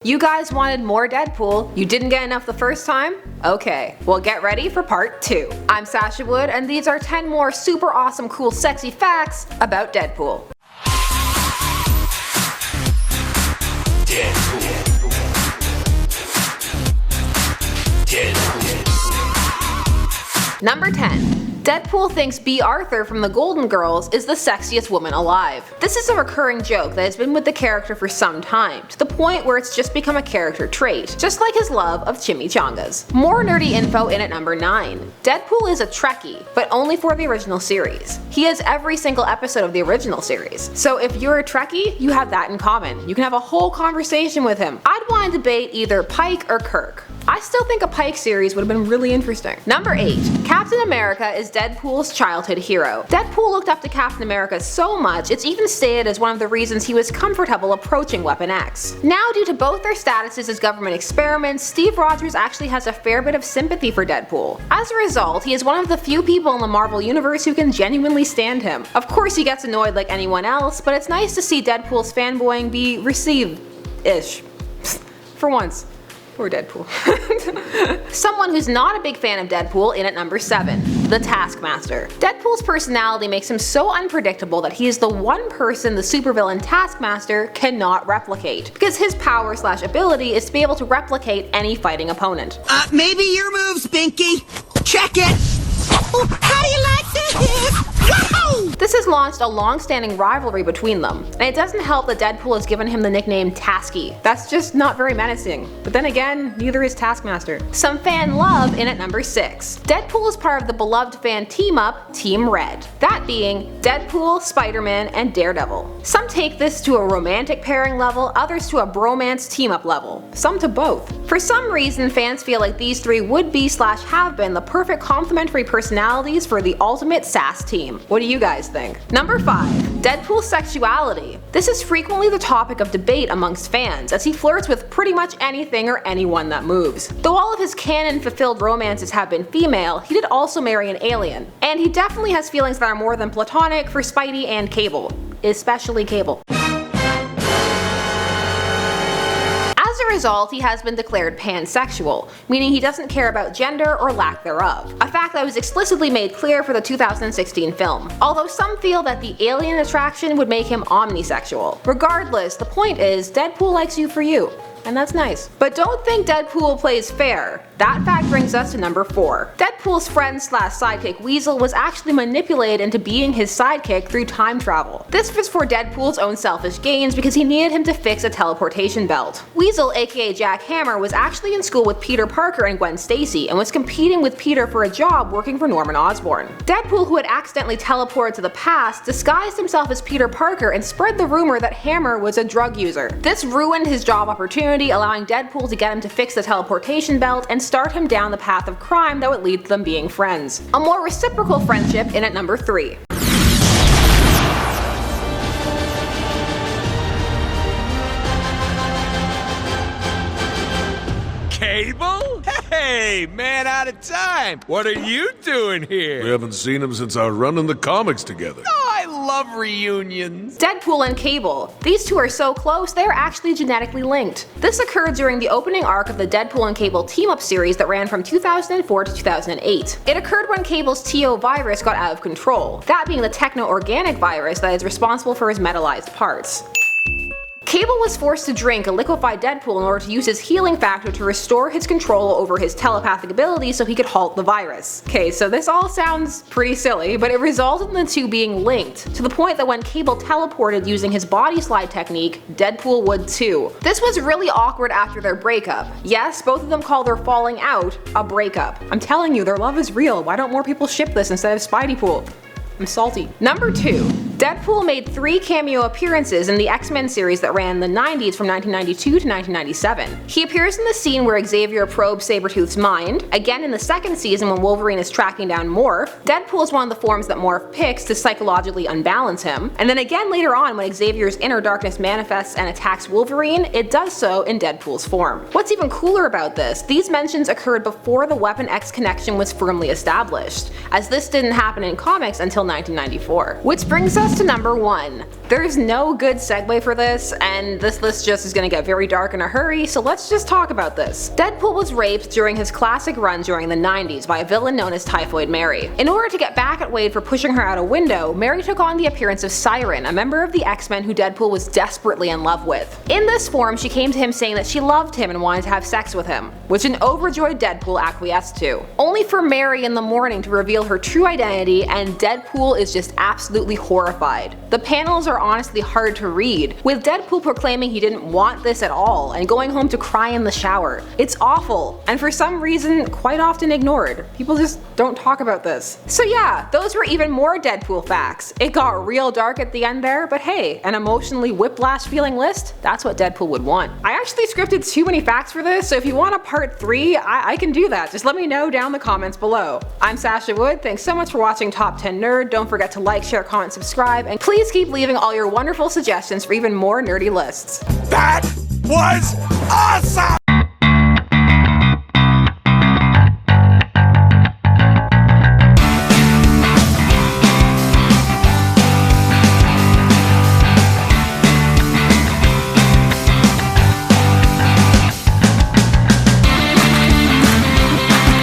You guys wanted more Deadpool? You didn't get enough the first time? Okay, well get ready for part 2. I'm Sasha Wood, and these are 10 more super awesome, cool, sexy facts about Deadpool. Number 10. Deadpool thinks Bea Arthur from the Golden Girls is the sexiest woman alive. This is a recurring joke that has been with the character for some time, to the point where it's just become a character trait, just like his love of chimichangas. More nerdy info in at number 9. Deadpool is a Trekkie, but only for the original series. He has every single episode of the original series. So if you're a Trekkie, you have that in common. You can have a whole conversation with him. I'd want to debate either Pike or Kirk. I still think a Pike series would have been really interesting. Number 8. Captain America is Deadpool's childhood hero. Deadpool looked up to Captain America so much, it's even stated as one of the reasons he was comfortable approaching Weapon X. Now, due to both their statuses as government experiments, Steve Rogers actually has a fair bit of sympathy for Deadpool. As a result, he is one of the few people in the Marvel universe who can genuinely stand him. Of course, he gets annoyed like anyone else, but it's nice to see Deadpool's fanboying be received-ish. For once. Or Deadpool. Someone who's not a big fan of Deadpool in at number 7. The Taskmaster. Deadpool's personality makes him so unpredictable that he is the one person the supervillain Taskmaster cannot replicate, because his power/ability is to be able to replicate any fighting opponent. Maybe your moves, Binky. Check it. Oh, how do you like this? Whoa! This has launched a long-standing rivalry between them, and it doesn't help that Deadpool has given him the nickname Tasky. That's just not very menacing. But then again, neither is Taskmaster. Some fan love in at number 6. Deadpool is part of the beloved fan team-up Team Red, that being Deadpool, Spider-Man, and Daredevil. Some take this to a romantic pairing level, others to a bromance team-up level, some to both. For some reason, fans feel like these three would be/have been the perfect complementary personalities for the ultimate sass team. What do you guys think? Number 5. Deadpool's sexuality. This is frequently the topic of debate amongst fans, as he flirts with pretty much anything or anyone that moves. Though all of his canon-fulfilled romances have been female, he did also marry an alien. And he definitely has feelings that are more than platonic for Spidey and Cable. Especially Cable. As a result, he has been declared pansexual, meaning he doesn't care about gender or lack thereof, a fact that was explicitly made clear for the 2016 film, although some feel that the alien attraction would make him omnisexual. Regardless, the point is, Deadpool likes you for you. And that's nice. But don't think Deadpool plays fair. That fact brings us to number 4. Deadpool's friend/sidekick Weasel was actually manipulated into being his sidekick through time travel. This was for Deadpool's own selfish gains because he needed him to fix a teleportation belt. Weasel, aka Jack Hammer, was actually in school with Peter Parker and Gwen Stacy and was competing with Peter for a job working for Norman Osborn. Deadpool, who had accidentally teleported to the past, disguised himself as Peter Parker and spread the rumor that Hammer was a drug user. This ruined his job opportunity, allowing Deadpool to get him to fix the teleportation belt and start him down the path of crime that would lead to them being friends. A more reciprocal friendship in at number 3. Cable? Hey, man out of time! What are you doing here? We haven't seen him since our run in the comics together. Oh, I love reunions! Deadpool and Cable. These two are so close, they are actually genetically linked. This occurred during the opening arc of the Deadpool and Cable team-up series that ran from 2004 to 2008. It occurred when Cable's TO virus got out of control, that being the techno-organic virus that is responsible for his metallized parts. Cable was forced to drink a liquefied Deadpool in order to use his healing factor to restore his control over his telepathic ability so he could halt the virus. Okay, so this all sounds pretty silly, but it resulted in the two being linked, to the point that when Cable teleported using his body slide technique, Deadpool would too. This was really awkward after their breakup. Yes, both of them call their falling out a breakup. I'm telling you, their love is real. Why don't more people ship this instead of Spideypool? I'm salty. Number 2. Deadpool made 3 cameo appearances in the X-Men series that ran in the 90s from 1992 to 1997. He appears in the scene where Xavier probes Sabretooth's mind, again in the second season when Wolverine is tracking down Morph. Deadpool is one of the forms that Morph picks to psychologically unbalance him, and then again later on when Xavier's inner darkness manifests and attacks Wolverine, it does so in Deadpool's form. What's even cooler about this, these mentions occurred before the Weapon X connection was firmly established, as this didn't happen in comics until 1994. Which brings us us to number 1. There's no good segue for this, and this list just is gonna get very dark in a hurry, so let's just talk about this. Deadpool was raped during his classic run during the 90s by a villain known as Typhoid Mary. In order to get back at Wade for pushing her out a window, Mary took on the appearance of Siren, a member of the X-Men who Deadpool was desperately in love with. In this form, she came to him saying that she loved him and wanted to have sex with him, which an overjoyed Deadpool acquiesced to. Only for Mary in the morning to reveal her true identity, and Deadpool is just absolutely horrified. The panels are honestly hard to read, with Deadpool proclaiming he didn't want this at all and going home to cry in the shower. It's awful, and for some reason quite often ignored. People just don't talk about this. So yeah, those were even more Deadpool facts. It got real dark at the end there, but hey, an emotionally whiplash feeling list? That's what Deadpool would want. I actually scripted too many facts for this, so if you want a part 3, I can do that. Just let me know down in the comments below. I'm Sasha Wood, thanks so much for watching Top 10 Nerd. Don't forget to like, share, comment, subscribe, and please keep leaving all your wonderful suggestions for even more nerdy lists. That was awesome!